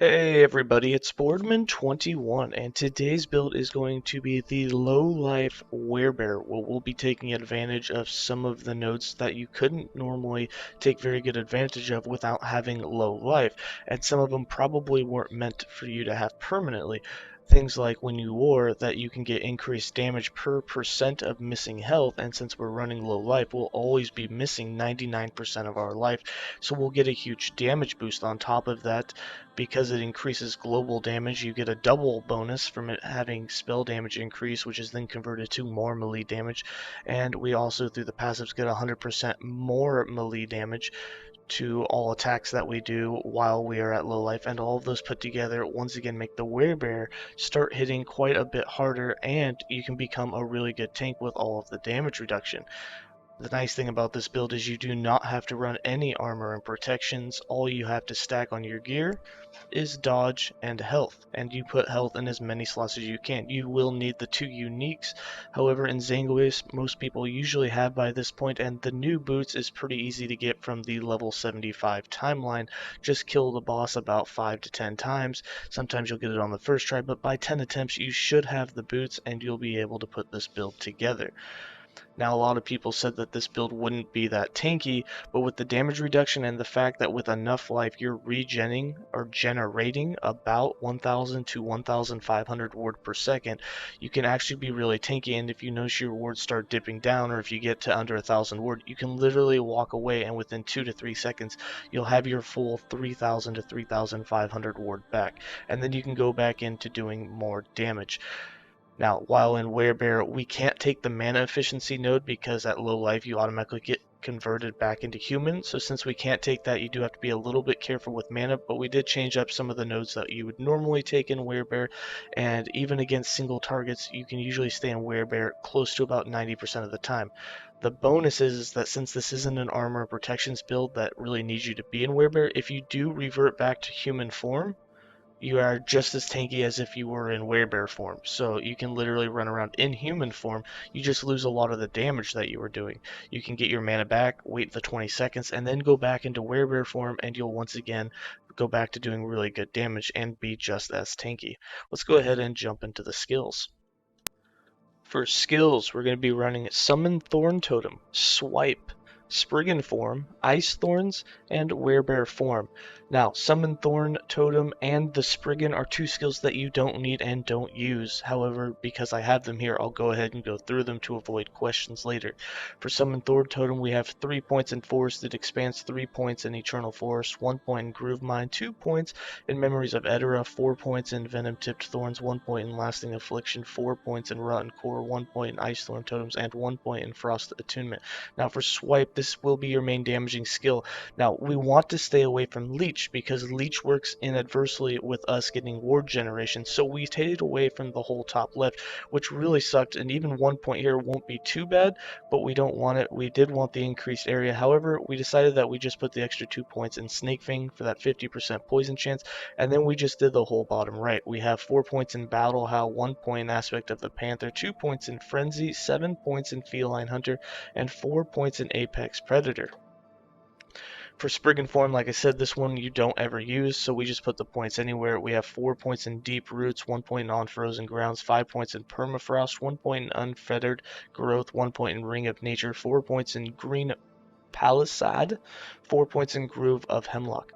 Hey everybody, it's Boardman21, and today's build is going to be the low life Werebear, where we'll be taking advantage of some of the nodes that you couldn't normally take very good advantage of without having low life, and some of them probably weren't meant for you to have permanently. Things like when you war, that you can get increased damage per percent of missing health, and since we're running low life, we'll always be missing 99% of our life, so we'll get a huge damage boost on top of that. Because it increases global damage, you get a double bonus from it having spell damage increase, which is then converted to more melee damage. And we also, through the passives, get 100% more melee damage to all attacks that we do while we are at low life. And all of those put together, once again, make the Werebear start hitting quite a bit harder, and you can become a really good tank with all of the damage reduction. The nice thing about this build is you do not have to run any armor and protections. All you have to stack on your gear is dodge and health, and you put health in as many slots as you can. You will need the two uniques, however in Zangois most people usually have by this point, and the new boots is pretty easy to get from the level 75 timeline. Just kill the boss about 5 to 10 times. Sometimes you'll get it on the first try, but by 10 attempts you should have the boots and you'll be able to put this build together. Now, a lot of people said that this build wouldn't be that tanky, but with the damage reduction and the fact that with enough life you're regenning or generating about 1000 to 1500 ward per second, you can actually be really tanky. And if you notice your wards start dipping down, or if you get to under 1000 ward, you can literally walk away and within 2 to 3 seconds you'll have your full 3000 to 3500 ward back, and then you can go back into doing more damage. Now, while in Werebear, we can't take the mana efficiency node because at low life you automatically get converted back into human. So since we can't take that, you do have to be a little bit careful with mana, but we did change up some of the nodes that you would normally take in Werebear, and even against single targets, you can usually stay in Werebear close to about 90% of the time. The bonus is that since this isn't an armor protections build that really needs you to be in Werebear, if you do revert back to human form, you are just as tanky as if you were in Werebear form. So you can literally run around in human form. You just lose a lot of the damage that you were doing. You can get your mana back, wait the 20 seconds, and then go back into Werebear form, and you'll once again go back to doing really good damage and be just as tanky. Let's go ahead and jump into the skills. For skills, we're going to be running Summon Thorn Totem, Swipe, Spriggan Form, Ice Thorns, and Werebear Form. Now, Summon Thorn Totem and the Spriggan are two skills that you don't need and don't use. However, because I have them here, I'll go ahead and go through them to avoid questions later. For Summon Thorn Totem, we have 3 points in Forest that expands, 3 points in Eternal Forest, 1 point in Groove Mine, 2 points in Memories of Edera, 4 points in Venom Tipped Thorns, 1 point in Lasting Affliction, 4 points in Rotten Core, 1 point in Ice Thorn Totems, and 1 point in Frost Attunement. Now for Swipe, this will be your main damaging skill. Now we want to stay away from Leech because Leech works inadversely with us getting ward generation, so we stayed away from the whole top left, which really sucked, and even 1 point here won't be too bad, but we don't want it. We did want the increased area. However, we decided that we just put the extra 2 points in Snake Fang for that 50% poison chance, and then we just did the whole bottom right. We have 4 points in Battle How, 1 point in Aspect of the Panther, 2 points in Frenzy, 7 points in Feline Hunter, and 4 points in Apex Predator. For Spriggan Form, like I said, this one you don't ever use, so we just put the points anywhere. We have 4 points in Deep Roots, 1 point on Frozen Grounds, 5 points in Permafrost, 1 point in Unfettered Growth, 1 point in Ring of Nature, 4 points in Green Palisade, 4 points in Groove of Hemlock.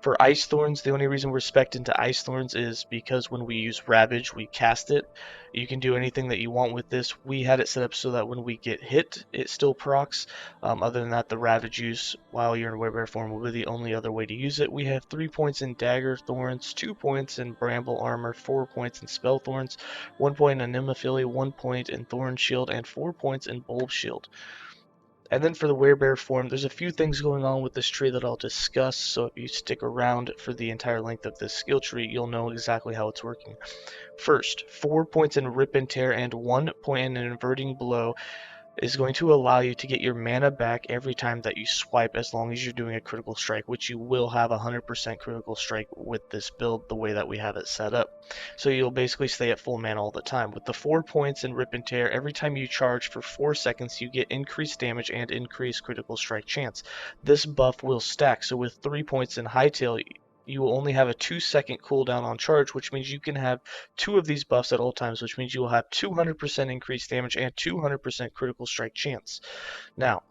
For Ice Thorns, the only reason we're spec'd into Ice Thorns is because when we use Ravage, we cast it. You can do anything that you want with this. We had it set up so that when we get hit, it still procs. Other than that, the Ravage use while you're in Werebear form will be the only other way to use it. We have 3 points in Dagger Thorns, 2 points in Bramble Armor, 4 points in Spell Thorns, 1 point in Anemophily, 1 point in Thorn Shield, and 4 points in Bulb Shield. And then for the Werebear form, there's a few things going on with this tree that I'll discuss, so if you stick around for the entire length of this skill tree, you'll know exactly how it's working. First, 4 points in Rip and Tear and 1 point in an Inverting Blow is going to allow you to get your mana back every time that you swipe, as long as you're doing a critical strike, which you will have 100% critical strike with this build the way that we have it set up. So you'll basically stay at full mana all the time. With the 4 points in Rip and Tear, every time you charge for 4 seconds you get increased damage and increased critical strike chance. This buff will stack, so with 3 points in Hightail you will only have a 2-second cooldown on charge, which means you can have 2 of these buffs at all times, which means you will have 200% increased damage and 200% critical strike chance. Now,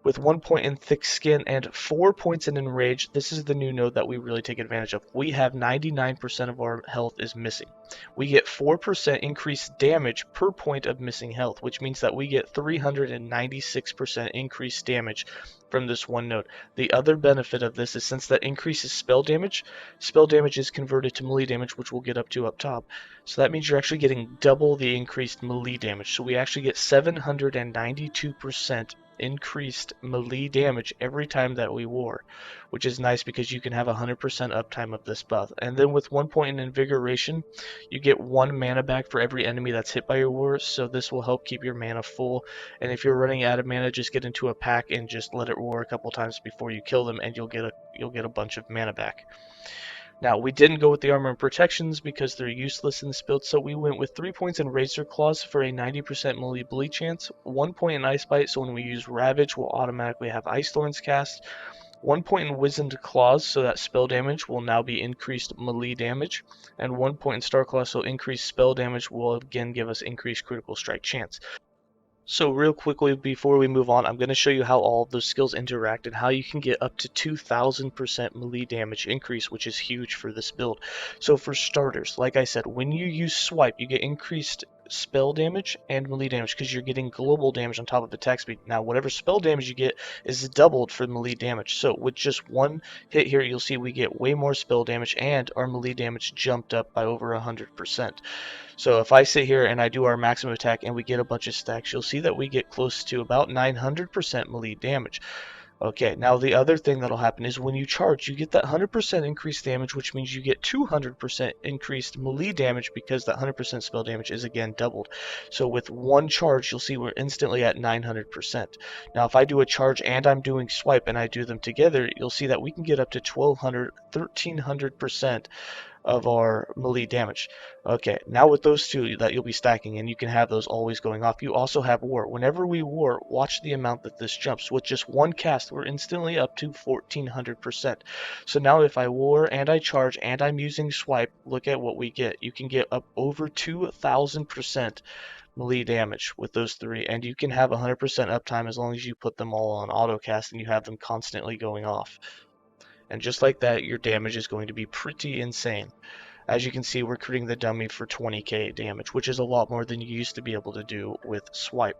with 1 point in Thick Skin and 4 points in Enrage, this is the new node that we really take advantage of. We have 99% of our health is missing. We get 4% increased damage per point of missing health, which means that we get 396% increased damage from this one node. The other benefit of this is since that increases spell damage is converted to melee damage, which we'll get up to up top. So that means you're actually getting double the increased melee damage. So we actually get 792% increased melee damage every time that we war, which is nice because you can have 100% uptime of this buff. And then with 1 point in Invigoration, you get 1 mana back for every enemy that's hit by your war, so this will help keep your mana full. And if you're running out of mana, just get into a pack and just let it roar a couple times before you kill them, and you'll get a bunch of mana back. Now, we didn't go with the armor and protections because they're useless in this build, so we went with 3 points in Razor Claws for a 90% melee bleed chance, 1 point in Ice Bite, so when we use Ravage, we'll automatically have Ice Thorns cast, 1 point in Wizened Claws, so that spell damage will now be increased melee damage, and 1 point in Star Claws, so increased spell damage will again give us increased critical strike chance. So real quickly before we move on, I'm going to show you how all of those skills interact and how you can get up to 2000% melee damage increase, which is huge for this build. So for starters, like I said, when you use Swipe, you get increased spell damage and melee damage because you're getting global damage on top of attack speed. Now whatever spell damage you get is doubled for melee damage. So with just one hit here, you'll see we get way more spell damage and our melee damage jumped up by over 100%. So if I sit here and I do our maximum attack and we get a bunch of stacks, you'll see that we get close to about 900% melee damage. Okay, now the other thing that'll happen is when you charge, you get that 100% increased damage, which means you get 200% increased melee damage because that 100% spell damage is again doubled. So with one charge, you'll see we're instantly at 900%. Now if I do a charge and I'm doing Swipe and I do them together, you'll see that we can get up to 1200, 1300% of our melee damage. Okay, now with those two that you'll be stacking, and you can have those always going off, you also have war. Whenever we war, watch the amount that this jumps. With just one cast, we're instantly up to 1400%. So now if I war and I charge and I'm using Swipe, look at what we get. You can get up over 2000% melee damage with those three, and you can have 100% uptime as long as you put them all on auto cast and you have them constantly going off. And just like that, your damage is going to be pretty insane. As you can see, we're creating the dummy for 20k damage, which is a lot more than you used to be able to do with Swipe.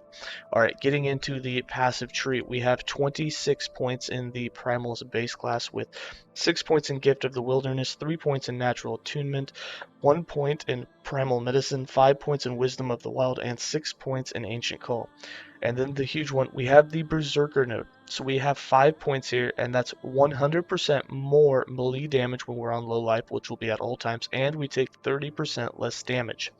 Alright, getting into the passive tree, we have 26 points in the Primalist base class with 6 points in Gift of the Wilderness, 3 points in Natural Attunement, 1 point in Primal Medicine, 5 points in Wisdom of the Wild, and 6 points in Ancient Call. And then the huge one, we have the Berserker node. So we have 5 points here, and that's 100% more melee damage when we're on low life, which will be at all times, and we take 30% less damage.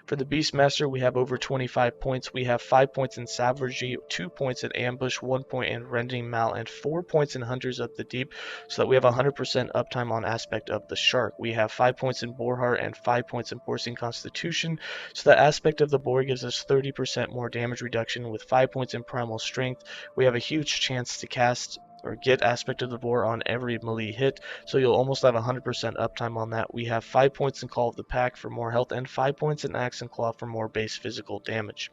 For the Beastmaster, we have over 25 points. We have 5 points in Savagery, 2 points in Ambush, 1 point in Rending Mal, and 4 points in Hunters of the Deep, so that we have 100% uptime on Aspect of the Shark. We have 5 points in Boarheart and 5 points in Forcing Constitution, so the Aspect of the Boar gives us 30% more damage reduction. With 5 points in Primal Strength, we have a huge chance to cast or get Aspect of the Boar on every melee hit, so you'll almost have 100% uptime on that. We have 5 points in Call of the Pack for more health, and 5 points in Axe and Claw for more base physical damage.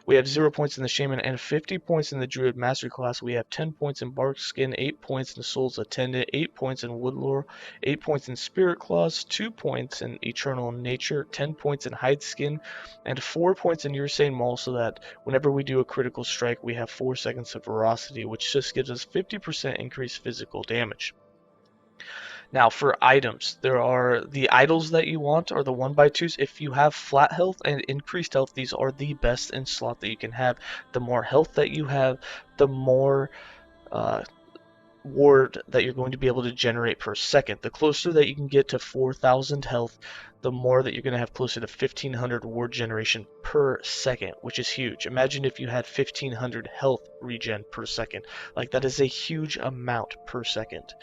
We have 0 points in the Shaman and 50 points in the Druid Master class. We have 10 points in Bark Skin, 8 points in Soul's Attendant, 8 points in Woodlore, 8 points in Spirit Claws, 2 points in Eternal Nature, 10 points in Hide Skin, and 4 points in Ursane Maul, so that whenever we do a critical strike, we have 4 seconds of Ferocity, which just gives us 50% increased physical damage. Now for items, there are the idols that you want are the 1x2s. If you have flat health and increased health, these are the best in slot that you can have. The more health that you have, the more ward that you're going to be able to generate per second. The closer that you can get to 4,000 health, the more that you're going to have closer to 1,500 ward generation per second, which is huge. Imagine if you had 1,500 health regen per second. Like, that is a huge amount per second.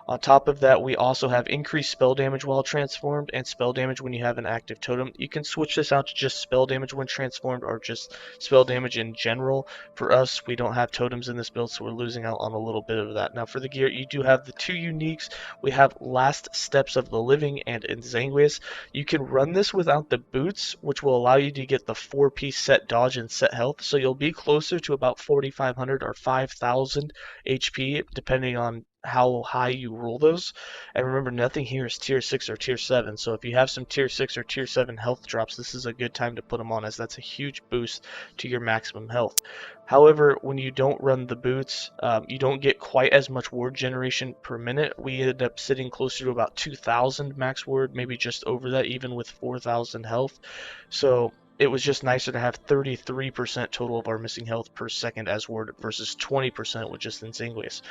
On top of that, we also have increased spell damage while transformed and spell damage when you have an active totem. You can switch this out to just spell damage when transformed or just spell damage in general. For us, we don't have totems in this build, so we're losing out on a little bit of that. Now for the gear, you do have the two uniques. We have Last Steps of the Living and Exsanguous. You can run this without the boots, which will allow you to get the 4-piece set dodge and set health, so you'll be closer to about 4,500 or 5,000 HP, depending on how high you roll those. And remember, nothing here is tier 6 or tier 7, so if you have some tier 6 or tier 7 health drops, this is a good time to put them on, as that's a huge boost to your maximum health. However, when you don't run the boots, you don't get quite as much word generation per minute. We ended up sitting closer to about 2,000 max word, maybe just over that, even with 4,000 health. So it was just nicer to have 33% total of our missing health per second as word versus 20% with just Exsanguous.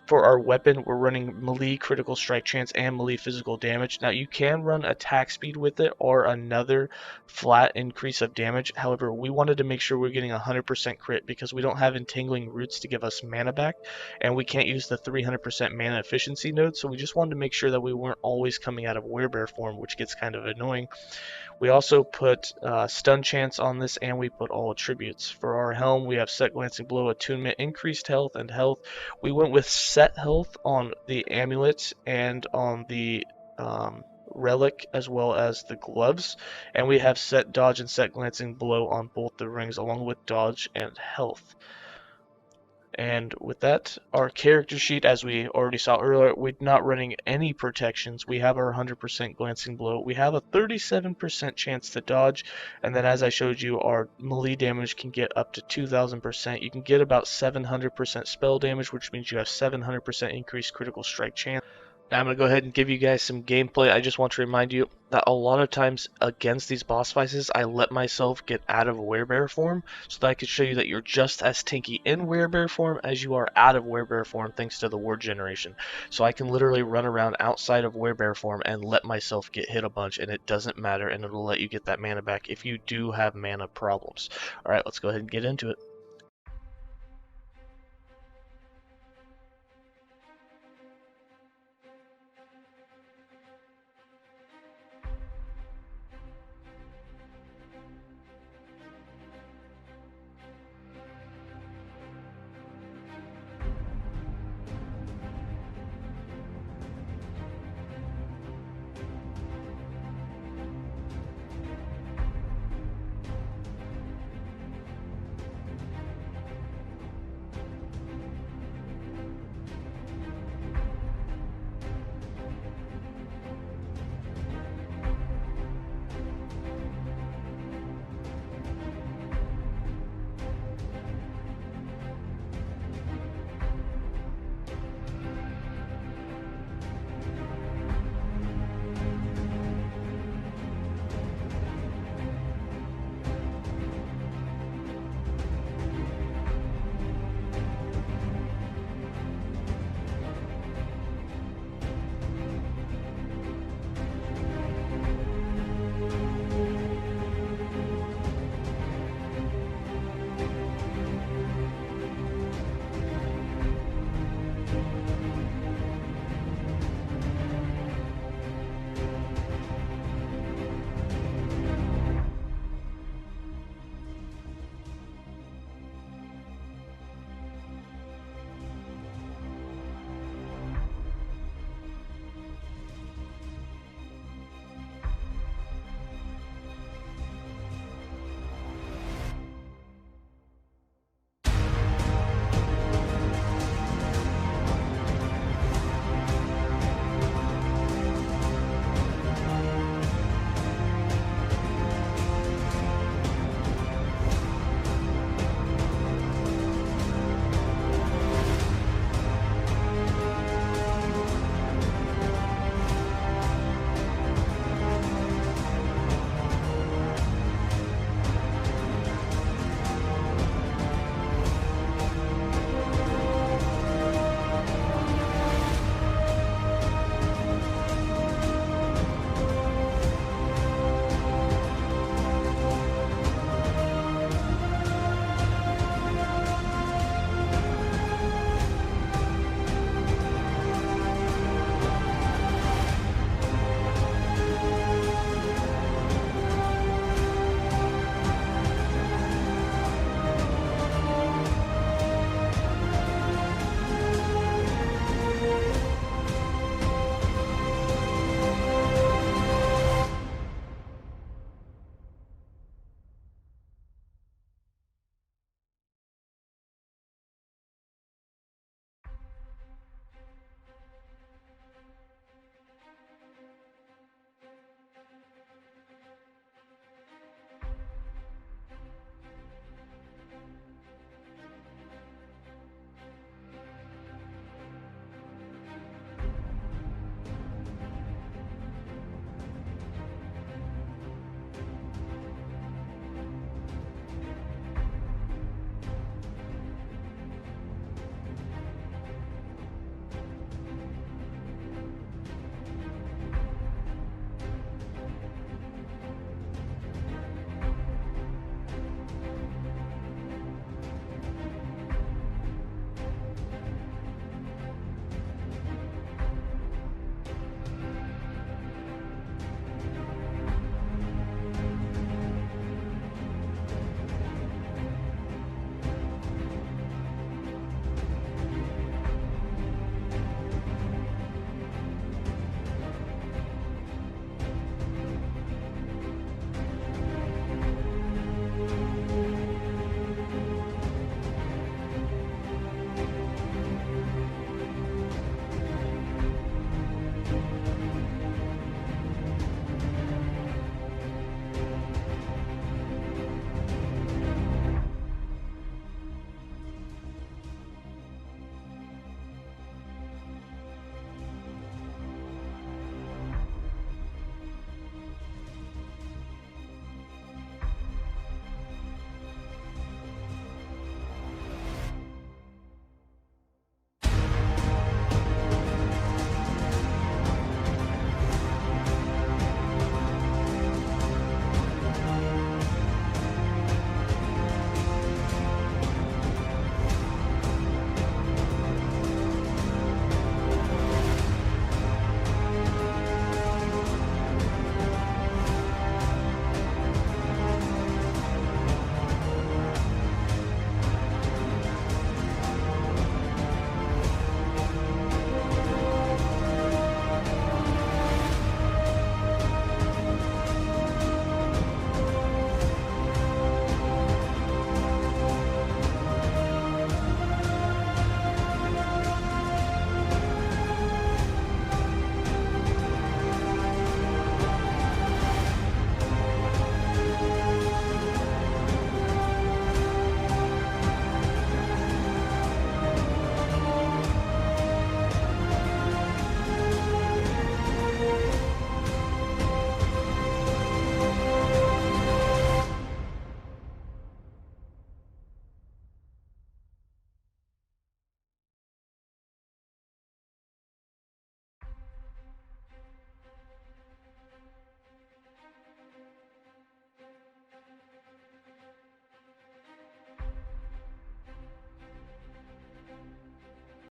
For our weapon, we're running melee critical strike chance and melee physical damage. Now you can run attack speed with it or another flat increase of damage. However, we wanted to make sure we're getting 100% crit because we don't have entangling roots to give us mana back, and we can't use the 300% mana efficiency node, so we just wanted to make sure that we weren't always coming out of Werebear Form, which gets kind of annoying. We also put stun chance on this, and we put all attributes. For our helm, we have set glancing blow, attunement, increased health, and health. We went with set health on the amulet and on the relic, as well as the gloves, and we have set dodge and set glancing blow on both the rings, along with dodge and health. And with that, our character sheet, as we already saw earlier, we're not running any protections. We have our 100% glancing blow. We have a 37% chance to dodge. And then as I showed you, our melee damage can get up to 2,000%. You can get about 700% spell damage, which means you have 700% increased critical strike chance. Now I'm going to go ahead and give you guys some gameplay. I just want to remind you that a lot of times against these boss fights, I let myself get out of Werebear Form so that I could show you that you're just as tanky in Werebear Form as you are out of Werebear Form thanks to the word generation. So I can literally run around outside of Werebear Form and let myself get hit a bunch, and it doesn't matter, and it'll let you get that mana back if you do have mana problems. Alright, let's go ahead and get into it.